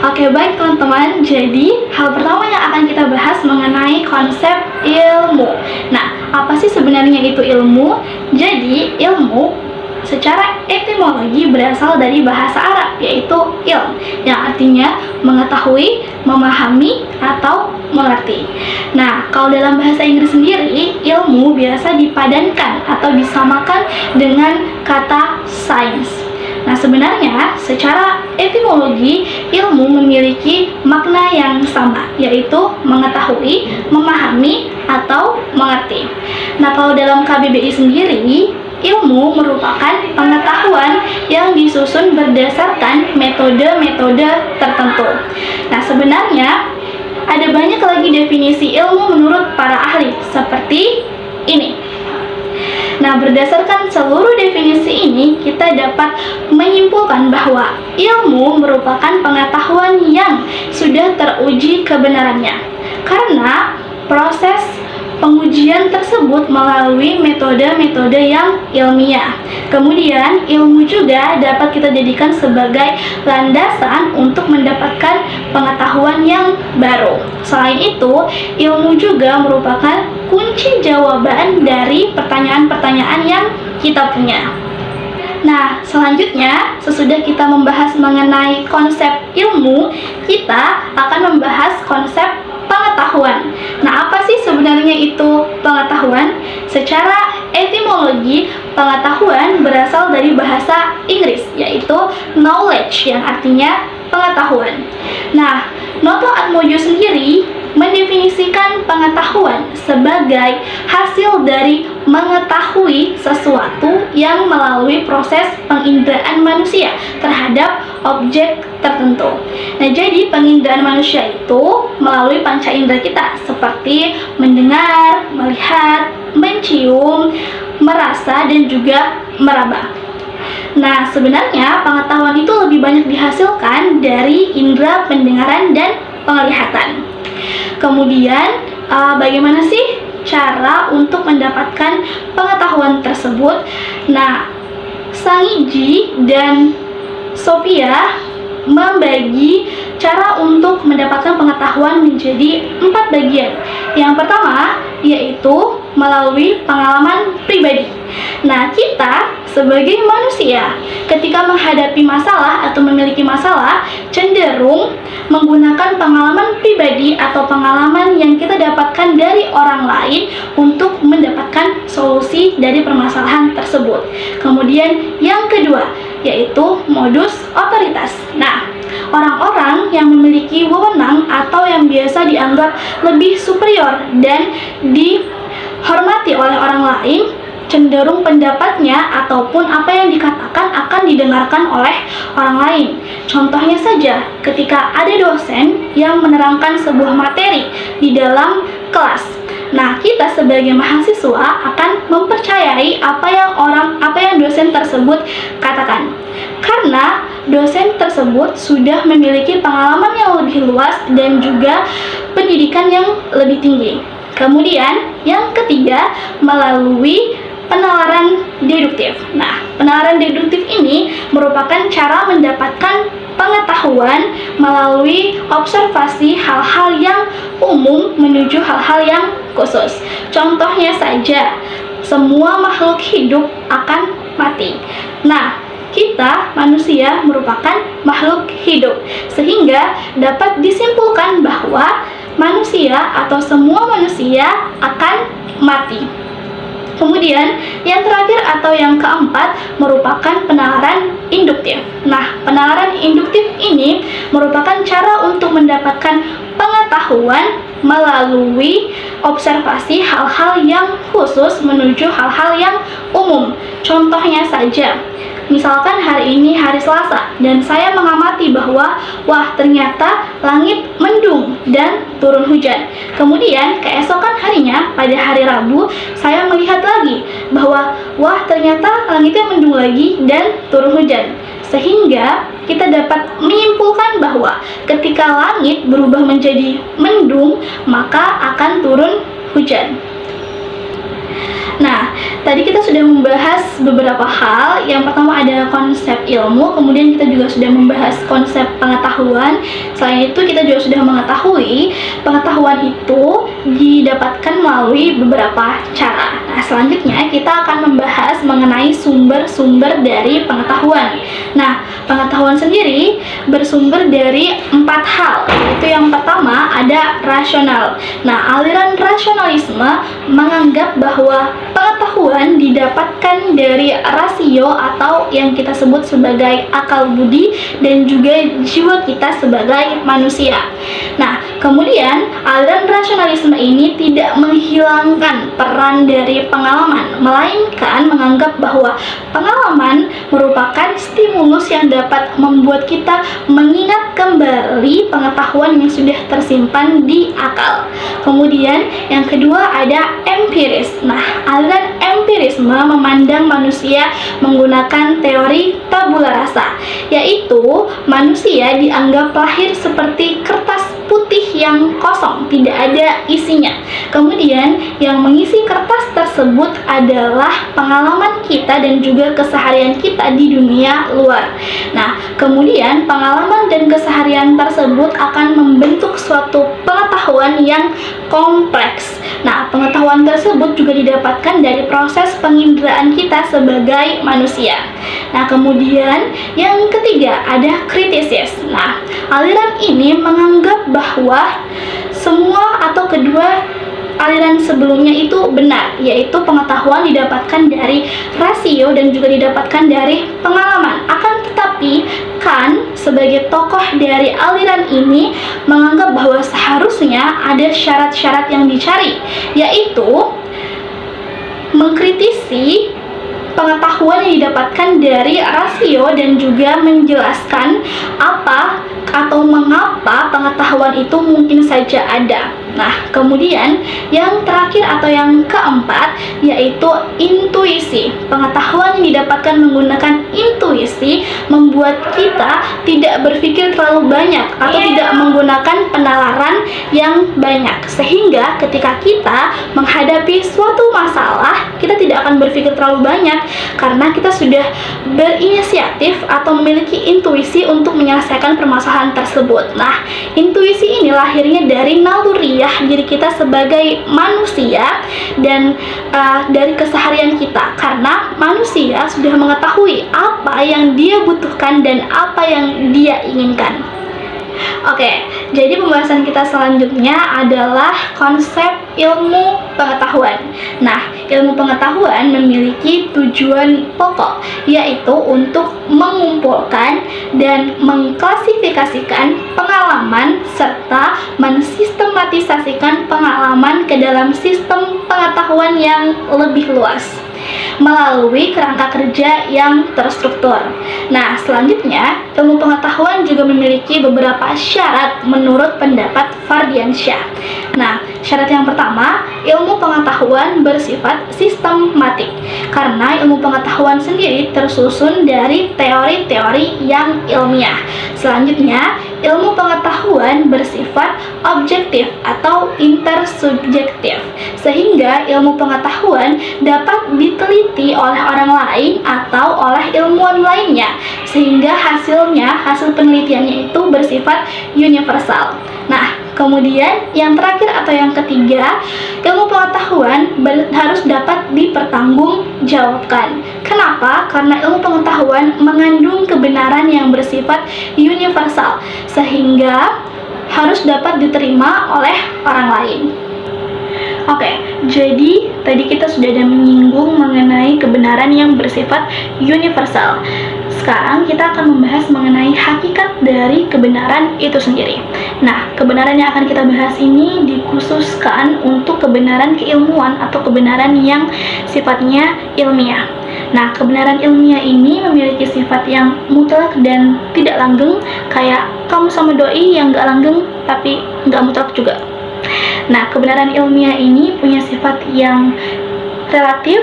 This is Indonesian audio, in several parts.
Oke, baik teman-teman. Jadi, hal pertama yang akan kita bahas mengenai konsep ilmu. Nah, apa sih sebenarnya itu ilmu? Jadi, ilmu secara etimologi berasal dari bahasa Arab, yaitu ilm, yang artinya mengetahui, memahami, atau mengerti. Nah, kalau dalam bahasa Inggris sendiri, ilmu biasa dipadankan atau disamakan dengan kata science. Nah, sebenarnya secara etimologi, ilmu memiliki makna yang sama, yaitu mengetahui, memahami, atau mengerti. Nah, kalau dalam KBBI sendiri, ilmu merupakan pengetahuan yang disusun berdasarkan metode-metode tertentu. Nah, sebenarnya ada banyak lagi definisi ilmu menurut para ahli, seperti ini. Nah, berdasarkan seluruh definisi ini, kita dapat menyimpulkan bahwa ilmu merupakan pengetahuan yang sudah teruji kebenarannya. Karena proses pengujian tersebut melalui metode-metode yang ilmiah. Kemudian, ilmu juga dapat kita jadikan sebagai landasan untuk mendapatkan pengetahuan yang baru. Selain itu, ilmu juga merupakan kunci jawaban dari pertanyaan-pertanyaan yang kita punya. Nah, selanjutnya, sesudah kita membahas mengenai konsep ilmu, kita akan membahas konsep pengetahuan. Nah, apa sih sebenarnya itu pengetahuan? Secara etimologi, pengetahuan berasal dari bahasa Inggris, yaitu knowledge, yang artinya pengetahuan. Nah, Noto Atmojo sendiri mendefinisikan pengetahuan sebagai hasil dari mengetahui sesuatu yang melalui proses penginderaan manusia terhadap objek tertentu. Nah, jadi penginderaan manusia itu melalui panca indera kita, seperti mendengar, melihat, mencium, merasa, dan juga meraba. Nah, sebenarnya pengetahuan itu lebih banyak dihasilkan dari indera pendengaran dan penglihatan. Kemudian, bagaimana sih cara untuk mendapatkan pengetahuan tersebut? Nah, Sangiji dan Sophia membagi cara untuk mendapatkan pengetahuan menjadi 4 bagian. Yang pertama, yaitu melalui pengalaman pribadi. Nah, kita sebagai manusia ketika menghadapi masalah atau memiliki masalah cenderung menggunakan pengalaman pribadi atau pengalaman yang kita dapatkan dari orang lain untuk mendapatkan solusi dari permasalahan tersebut. Kemudian yang kedua, yaitu modus otoritas. Nah, orang-orang yang memiliki wewenang atau yang biasa dianggap lebih superior dan dihormati oleh orang lain, cenderung pendapatnya ataupun apa yang dikatakan akan didengarkan oleh orang lain. Contohnya saja, ketika ada dosen yang menerangkan sebuah materi di dalam kelas. Nah, kita sebagai mahasiswa akan mempercayai apa yang dosen tersebut katakan. Karena dosen tersebut sudah memiliki pengalaman yang lebih luas dan juga pendidikan yang lebih tinggi. Kemudian, yang ketiga, melalui penalaran deduktif. Nah, penalaran deduktif ini merupakan cara mendapatkan pengetahuan melalui observasi hal-hal yang umum menuju hal-hal yang khusus. Contohnya saja, semua makhluk hidup akan mati. Nah, kita manusia merupakan makhluk hidup, sehingga dapat disimpulkan bahwa manusia atau semua manusia akan mati. Kemudian, yang terakhir atau yang keempat merupakan penalaran induktif. Nah, penalaran induktif ini merupakan cara untuk mendapatkan pengetahuan melalui observasi hal-hal yang khusus menuju hal-hal yang umum. Contohnya saja, misalkan hari ini hari Selasa dan saya mengamati bahwa ternyata langit mendung dan turun hujan. Kemudian keesokan harinya pada hari Rabu saya melihat lagi bahwa ternyata langitnya mendung lagi dan turun hujan. Sehingga kita dapat menyimpulkan bahwa ketika langit berubah menjadi mendung, maka akan turun hujan. Nah, tadi kita sudah membahas beberapa hal. Yang pertama ada konsep ilmu, kemudian kita juga sudah membahas konsep pengetahuan. Selain itu kita juga sudah mengetahui pengetahuan itu didapatkan melalui beberapa cara. Nah, selanjutnya kita akan membahas mengenai sumber-sumber dari pengetahuan. Nah, pengetahuan sendiri bersumber dari 4 hal, yaitu yang pertama ada rasional. Nah, aliran rasionalisme menganggap bahwa pengetahuan didapatkan dari rasio atau yang kita sebut sebagai akal budi dan juga jiwa kita sebagai manusia. Nah, kemudian aliran rasionalisme ini tidak menghilangkan peran dari pengalaman, melainkan menganggap bahwa pengalaman merupakan stimulus yang dapat membuat kita mengingat kembali pengetahuan yang sudah tersimpan di akal. Kemudian yang kedua ada empiris. Nah, aliran empirisme memandang manusia menggunakan teori tabula rasa, yaitu manusia dianggap lahir seperti kertas putih yang kosong, tidak ada isinya. Kemudian yang mengisi kertas tersebut adalah pengalaman kita dan juga keseharian kita di dunia luar. Nah, kemudian pengalaman dan keseharian tersebut akan membentuk suatu pengetahuan yang kompleks. Nah, pengetahuan tersebut juga didapatkan dari proses penginderaan kita sebagai manusia. Nah, kemudian yang ketiga ada kritisis. Nah, aliran ini menganggap bahwa semua atau kedua aliran sebelumnya itu benar, yaitu pengetahuan didapatkan dari rasio dan juga didapatkan dari pengalaman. Akan tetapi Kant sebagai tokoh dari aliran ini menganggap bahwa seharusnya ada syarat-syarat yang dicari, yaitu mengkritisi pengetahuan yang didapatkan dari rasio dan juga menjelaskan apa atau mengapa pengetahuan itu mungkin saja ada. Nah, kemudian yang terakhir atau yang keempat yaitu intuisi. Pengetahuan yang didapatkan menggunakan intuisi membuat kita tidak berpikir terlalu banyak atau tidak menggunakan penalaran yang banyak, sehingga ketika kita menghadapi suatu masalah kita tidak akan berpikir terlalu banyak karena kita sudah berinisiatif atau memiliki intuisi untuk menyelesaikan permasalahan tersebut. Nah, intuisi ini lahirnya dari naluriah diri kita sebagai manusia dan dari keseharian kita, karena manusia sudah mengetahui apa yang dia butuhkan dan apa yang dia inginkan. Oke, jadi pembahasan kita selanjutnya adalah konsep ilmu pengetahuan. Nah, ilmu pengetahuan memiliki tujuan pokok, yaitu untuk mengumpulkan dan mengklasifikasikan pengalaman serta mensistematisasikan pengalaman ke dalam sistem pengetahuan yang lebih luas melalui kerangka kerja yang terstruktur. Nah, selanjutnya, ilmu pengetahuan juga memiliki beberapa syarat menurut pendapat Fardiansyah. Nah, syarat yang pertama, ilmu pengetahuan bersifat sistematik, karena ilmu pengetahuan sendiri tersusun dari teori-teori yang ilmiah. Selanjutnya, ilmu pengetahuan bersifat objektif atau intersubjektif, sehingga ilmu pengetahuan dapat diteliti oleh orang lain atau oleh ilmuwan lainnya, sehingga hasil penelitiannya itu bersifat universal. Nah, kemudian yang terakhir atau yang ketiga, ilmu pengetahuan harus dapat dipertanggungjawabkan. Kenapa? Karena ilmu pengetahuan mengandung kebenaran yang bersifat universal, sehingga harus dapat diterima oleh orang lain. Oke, jadi tadi kita sudah ada menyinggung mengenai kebenaran yang bersifat universal. Sekarang kita akan membahas mengenai hakikat dari kebenaran itu sendiri. Nah, kebenaran yang akan kita bahas ini dikhususkan untuk kebenaran keilmuan atau kebenaran yang sifatnya ilmiah. Nah, kebenaran ilmiah ini memiliki sifat yang mutlak dan tidak langgeng, kayak kamu sama doi yang gak langgeng tapi gak mutlak juga. Nah, kebenaran ilmiah ini punya sifat yang relatif,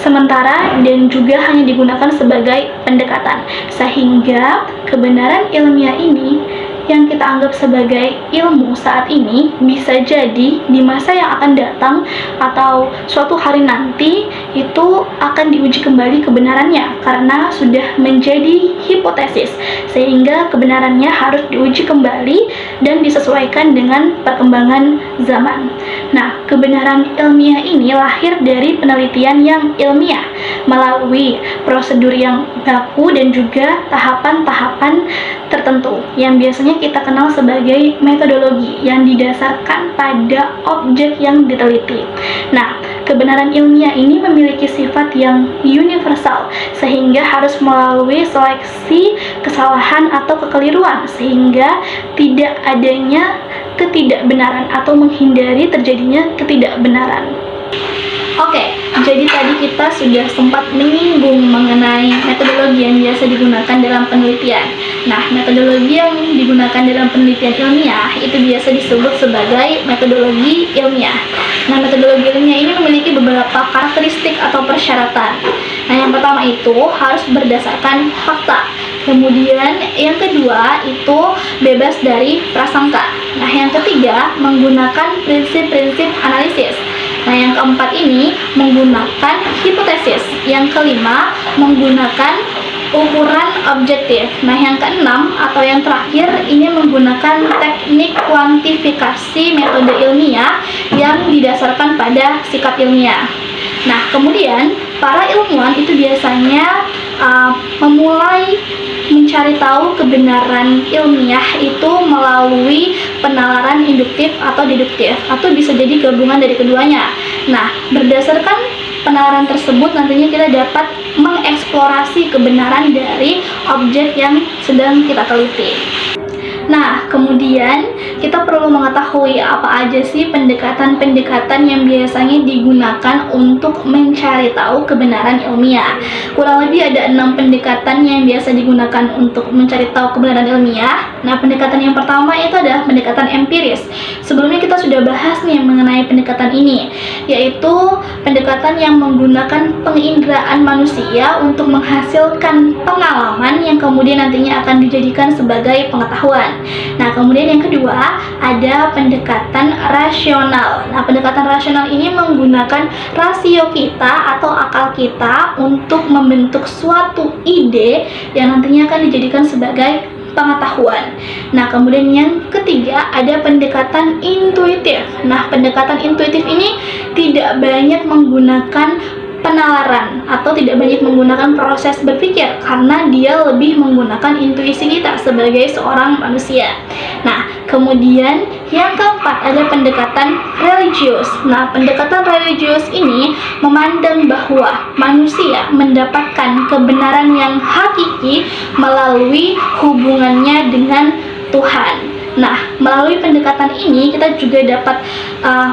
sementara, dan juga hanya digunakan sebagai pendekatan. Sehingga kebenaran ilmiah ini yang kita kita anggap sebagai ilmu saat ini bisa jadi di masa yang akan datang atau suatu hari nanti itu akan diuji kembali kebenarannya karena sudah menjadi hipotesis, sehingga kebenarannya harus diuji kembali dan disesuaikan dengan perkembangan zaman. Nah, kebenaran ilmiah ini lahir dari penelitian yang ilmiah melalui prosedur yang baku dan juga tahapan-tahapan tertentu yang biasanya kita kenal sebagai metodologi yang didasarkan pada objek yang diteliti. Nah, kebenaran ilmiah ini memiliki sifat yang universal sehingga harus melalui seleksi kesalahan atau kekeliruan sehingga tidak adanya ketidakbenaran atau menghindari terjadinya ketidakbenaran. Oke, jadi tadi kita sudah sempat menyinggung mengenai metodologi yang biasa digunakan dalam penelitian. Nah, metodologi yang digunakan dalam penelitian ilmiah itu biasa disebut sebagai metodologi ilmiah. Nah, metodologi ilmiah ini memiliki beberapa karakteristik atau persyaratan. Nah, yang pertama itu harus berdasarkan fakta. Kemudian yang kedua itu bebas dari prasangka. Nah, yang ketiga menggunakan prinsip-prinsip analisis. Nah, yang keempat ini menggunakan hipotesis. Yang kelima menggunakan ukuran objektif. Nah, yang keenam atau yang terakhir ini menggunakan teknik kuantifikasi metode ilmiah yang didasarkan pada sikap ilmiah. Nah, kemudian para ilmuwan itu biasanya memulai mencari tahu kebenaran ilmiah itu melalui penalaran induktif atau deduktif, atau bisa jadi gabungan dari keduanya. Nah, berdasarkan penalaran tersebut nantinya kita dapat mengeksplorasi kebenaran dari objek yang sedang kita teliti. Nah, kemudian kita perlu mengetahui apa aja sih pendekatan-pendekatan yang biasanya digunakan untuk mencari tahu kebenaran ilmiah. Kurang lebih ada 6 pendekatan yang biasa digunakan untuk mencari tahu kebenaran ilmiah. Nah, pendekatan yang pertama itu adalah pendekatan empiris. Sebelumnya kita sudah bahas nih mengenai pendekatan ini, yaitu pendekatan yang menggunakan penginderaan manusia untuk menghasilkan pengalaman yang kemudian nantinya akan dijadikan sebagai pengetahuan. Nah, kemudian yang kedua ada pendekatan rasional. Nah, pendekatan rasional ini menggunakan rasio kita atau akal kita untuk membentuk suatu ide yang nantinya akan dijadikan sebagai pengetahuan. Nah, kemudian yang ketiga ada pendekatan intuitif. Nah, pendekatan intuitif ini tidak banyak menggunakan penalaran atau tidak banyak menggunakan proses berpikir karena dia lebih menggunakan intuisi kita sebagai seorang manusia. Nah, kemudian yang keempat ada pendekatan religius. Nah, pendekatan religius ini memandang bahwa manusia mendapatkan kebenaran yang hakiki melalui hubungannya dengan Tuhan. Nah, melalui pendekatan ini kita juga dapat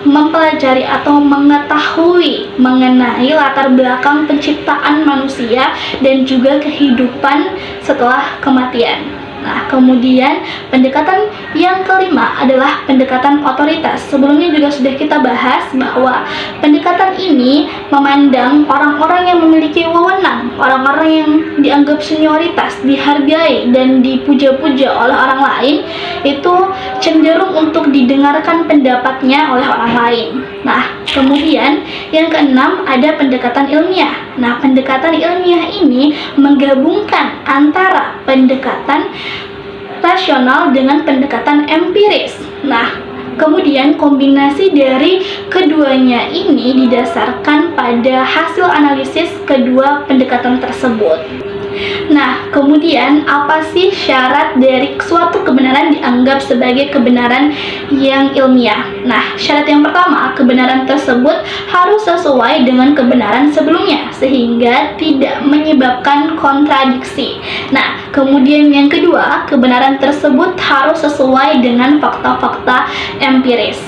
mempelajari atau mengetahui mengenai latar belakang penciptaan manusia dan juga kehidupan setelah kematian. Nah, kemudian pendekatan yang kelima adalah pendekatan otoritas. Sebelumnya juga sudah kita bahas bahwa pendekatan ini memandang orang-orang yang memiliki wewenang, orang-orang yang dianggap senioritas, dihargai dan dipuja-puja oleh orang lain, itu cenderung untuk didengarkan pendapatnya oleh orang lain. Nah, kemudian yang keenam ada pendekatan ilmiah. Nah, pendekatan ilmiah ini menggabungkan antara pendekatan rasional dengan pendekatan empiris. Nah, kemudian kombinasi dari keduanya ini didasarkan pada hasil analisis kedua pendekatan tersebut. Nah, kemudian apa sih syarat dari suatu kebenaran dianggap sebagai kebenaran yang ilmiah? Nah, syarat yang pertama, kebenaran tersebut harus sesuai dengan kebenaran sebelumnya sehingga tidak menyebabkan kontradiksi. Nah, kemudian yang kedua, kebenaran tersebut harus sesuai dengan fakta-fakta empiris.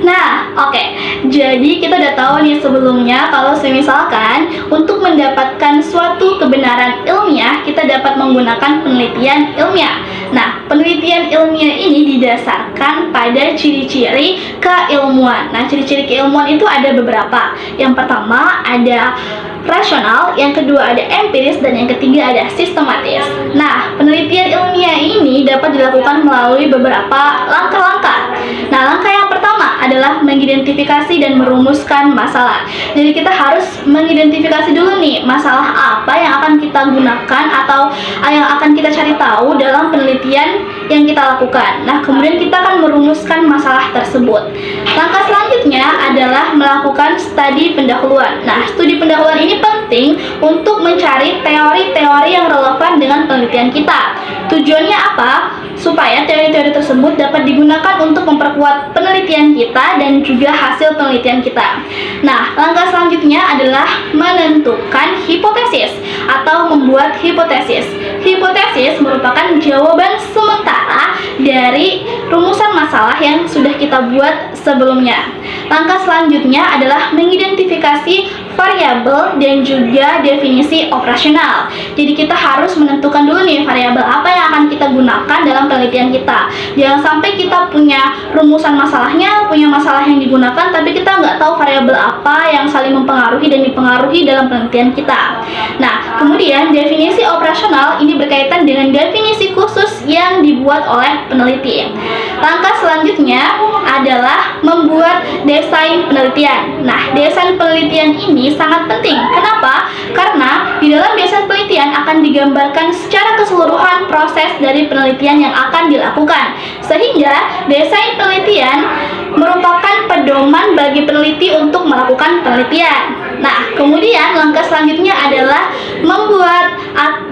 Nah, oke. Jadi kita udah tahu nih sebelumnya kalau misalkan untuk mendapatkan suatu kebenaran ilmiah kita dapat menggunakan penelitian ilmiah. Nah, penelitian ilmiah ini didasarkan pada ciri-ciri keilmuan. Nah, ciri-ciri keilmuan itu ada beberapa. Yang pertama ada rasional, yang kedua ada empiris, dan yang ketiga ada sistematis. Nah, penelitian ilmiah ini dapat dilakukan melalui beberapa langkah-langkah. Nah, langkah yang pertama adalah mengidentifikasi dan merumuskan masalah. Jadi kita harus mengidentifikasi dulu nih masalah apa yang akan kita gunakan atau yang akan kita cari tahu dalam penelitian yang kita lakukan. Nah, kemudian kita akan merumuskan masalah tersebut. Langkah selanjutnya adalah melakukan studi pendahuluan. Nah, studi pendahuluan ini penting untuk mencari teori-teori yang relevan dengan penelitian kita. Tujuannya apa? Supaya teori-teori tersebut dapat digunakan untuk memperkuat penelitian kita dan juga hasil penelitian kita. Nah, langkah selanjutnya adalah menentukan hipotesis atau membuat hipotesis. Hipotesis merupakan jawaban sementara dari rumusan masalah yang sudah kita buat sebelumnya. Langkah selanjutnya adalah mengidentifikasi variabel dan juga definisi operasional. Jadi kita harus menentukan dulu nih variabel apa yang akan kita gunakan dalam penelitian kita. Jangan sampai kita punya rumusan masalahnya, punya masalah yang digunakan, tapi kita nggak tahu variabel apa yang saling mempengaruhi dan dipengaruhi dalam penelitian kita. Nah, kemudian definisi operasional ini berkaitan dengan definisi khusus yang dibuat oleh peneliti. Langkah selanjutnya adalah membuat desain penelitian. Nah, desain penelitian ini sangat penting. Kenapa? Karena di dalam desain penelitian akan digambarkan secara keseluruhan proses dari penelitian yang akan dilakukan. Sehingga desain penelitian merupakan pedoman bagi peneliti untuk melakukan penelitian. Nah, kemudian langkah selanjutnya adalah membuat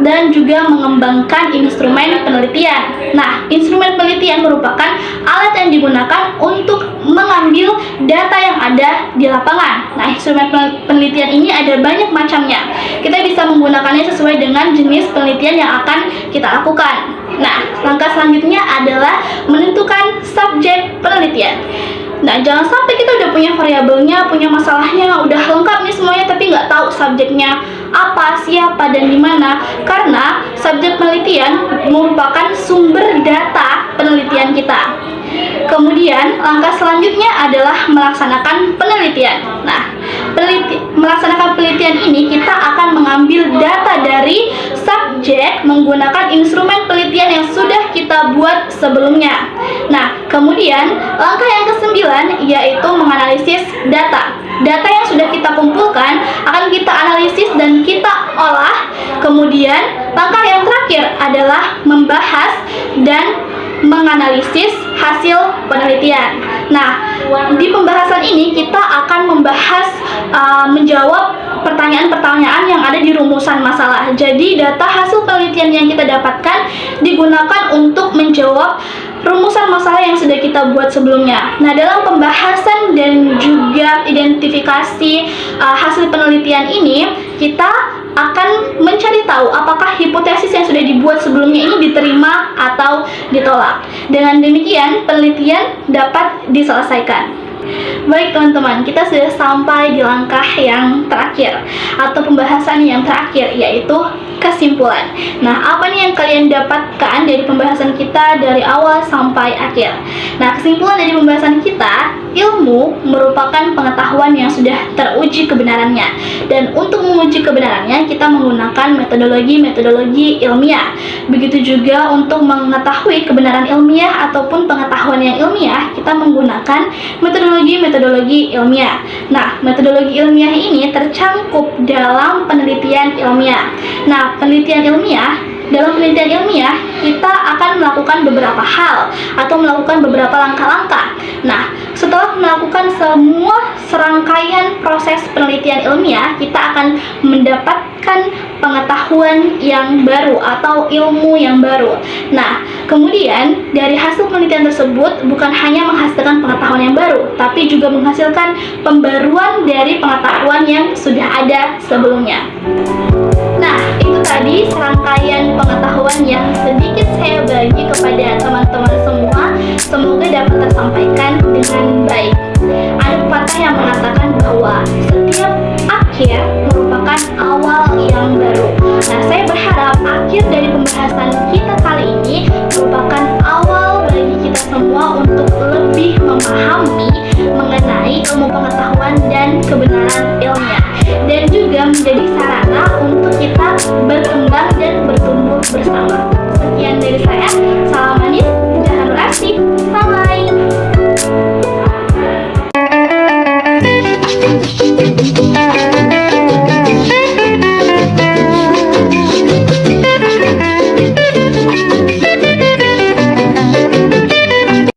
dan juga mengembangkan instrumen penelitian. Nah, instrumen penelitian merupakan alat yang digunakan untuk mengambil data yang ada di lapangan. Nah, instrumen penelitian ini ada banyak macamnya. Kita bisa menggunakannya sesuai dengan jenis penelitian yang akan kita lakukan. Nah, langkah selanjutnya adalah menentukan subjek penelitian. Nah, jangan sampai kita udah punya variabelnya, punya masalahnya, udah lengkap nih semuanya, tapi nggak tahu subjeknya apa, siapa, dan di mana. Karena subjek penelitian merupakan sumber data penelitian kita. Kemudian, langkah selanjutnya adalah melaksanakan penelitian. Nah, melaksanakan penelitian ini kita akan mengambil data dari subjek menggunakan instrumen penelitian yang sudah kita buat sebelumnya. Nah, kemudian langkah yang ke-9 yaitu menganalisis data. Data yang sudah kita kumpulkan akan kita analisis dan kita olah. Kemudian langkah yang terakhir adalah membahas dan menganalisis hasil penelitian. Nah, di pembahasan ini kita akan membahas menjawab pertanyaan-pertanyaan yang ada di rumusan masalah. Jadi data hasil penelitian yang kita dapatkan digunakan untuk menjawab rumusan masalah yang sudah kita buat sebelumnya. Nah, dalam pembahasan dan juga identifikasi hasil penelitian ini, kita akan mencari tahu apakah hipotesis yang sudah dibuat sebelumnya ini diterima atau ditolak. Dengan demikian, penelitian dapat diselesaikan. Baik teman-teman, kita sudah sampai di langkah yang terakhir atau pembahasan yang terakhir, yaitu kesimpulan. Nah, apa nih yang kalian dapatkan dari pembahasan kita dari awal sampai akhir? Nah, kesimpulan dari pembahasan kita, ilmu merupakan pengetahuan yang sudah teruji kebenarannya. Dan untuk menguji kebenarannya, kita menggunakan metodologi ilmiah. Begitu juga untuk mengetahui kebenaran ilmiah ataupun pengetahuan yang ilmiah, kita menggunakan metodologi ilmiah. Nah, metodologi ilmiah ini tercangkup dalam penelitian ilmiah. Nah, dalam penelitian ilmiah kita akan melakukan beberapa hal atau melakukan beberapa langkah-langkah. Nah, setelah melakukan semua serangkaian proses penelitian ilmiah, kita akan mendapatkan pengetahuan yang baru atau ilmu yang baru. Nah, kemudian dari hasil penelitian tersebut bukan hanya menghasilkan pengetahuan yang baru, tapi juga menghasilkan pembaruan dari pengetahuan yang sudah ada sebelumnya. Nah, itu tadi serangkaian pengetahuan yang sedikit saya bagi kepada teman-teman semua. Semoga dapat tersampaikan dengan baik. Ada pepatah yang mengatakan bahwa setiap akhir merupakan awal yang baru. Nah, saya berharap akhir dari pembahasan kita kali ini merupakan awal bagi kita semua semua untuk lebih memahami mengenai ilmu pengetahuan dan kebenaran ilmiah, dan juga menjadi sarana untuk kita berkembang dan bertumbuh bersama. Sekian dari saya, salam manis.